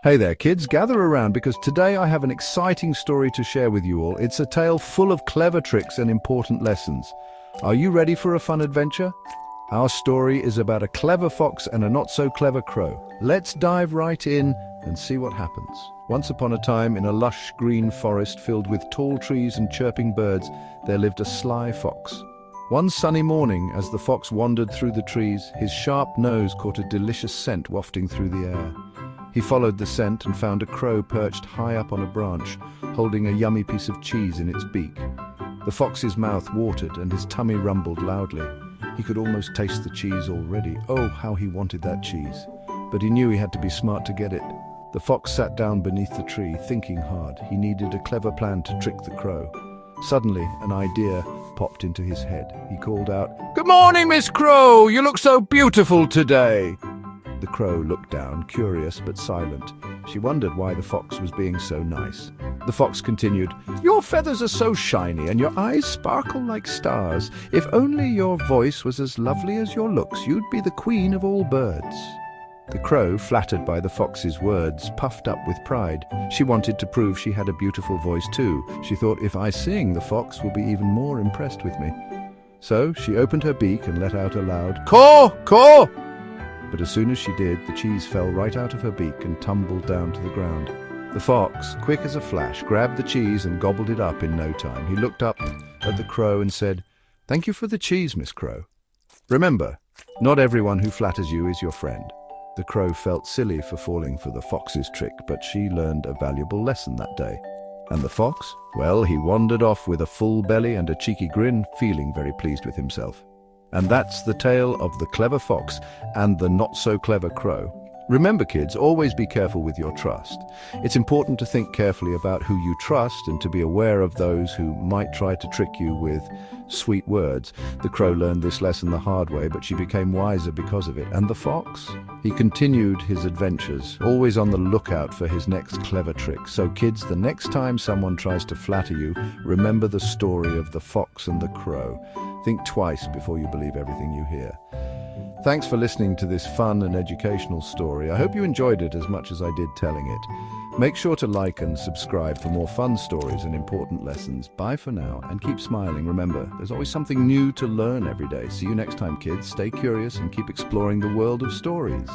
Hey there, kids, gather around because today I have an exciting story to share with you all. It's a tale full of clever tricks and important lessons. Are you ready for a fun adventure? Our story is about a clever fox and a not-so-clever crow. Let's dive right in and see what happens. Once upon a time, in a lush green forest filled with tall trees and chirping birds, there lived a sly fox. One sunny morning, as the fox wandered through the trees, his sharp nose caught a delicious scent wafting through the air. He followed the scent and found a crow perched high up on a branch, holding a yummy piece of cheese in its beak. The fox's mouth watered and his tummy rumbled loudly. He could almost taste the cheese already. Oh, how he wanted that cheese. But he knew he had to be smart to get it. The fox sat down beneath the tree, thinking hard. He needed a clever plan to trick the crow. Suddenly, an idea popped into his head. He called out, "Good morning, Miss Crow! You look so beautiful today!" The crow looked down, curious but silent. She wondered why the fox was being so nice. The fox continued, "Your feathers are so shiny and your eyes sparkle like stars. If only your voice was as lovely as your looks, you'd be the queen of all birds." The crow, flattered by the fox's words, puffed up with pride. She wanted to prove she had a beautiful voice too. She thought, if I sing, the fox will be even more impressed with me. So she opened her beak and let out a loud caw, caw. But as soon as she did, the cheese fell right out of her beak and tumbled down to the ground. The fox, quick as a flash, grabbed the cheese and gobbled it up in no time. He looked up at the crow and said, "Thank you for the cheese, Miss Crow. Remember, not everyone who flatters you is your friend." The crow felt silly for falling for the fox's trick, but she learned a valuable lesson that day. And the fox? Well, he wandered off with a full belly and a cheeky grin, feeling very pleased with himself. And that's the tale of the clever fox and the not-so-clever crow. Remember, kids, always be careful with your trust. It's important to think carefully about who you trust and to be aware of those who might try to trick you with sweet words. The crow learned this lesson the hard way, but she became wiser because of it. And the fox? He continued his adventures, always on the lookout for his next clever trick. So, kids, the next time someone tries to flatter you, remember the story of the fox and the crow. Think twice before you believe everything you hear. Thanks for listening to this fun and educational story. I hope you enjoyed it as much as I did telling it. Make sure to like and subscribe for more fun stories and important lessons. Bye for now, and keep smiling. Remember, there's always something new to learn every day. See you next time, kids. Stay curious and keep exploring the world of stories.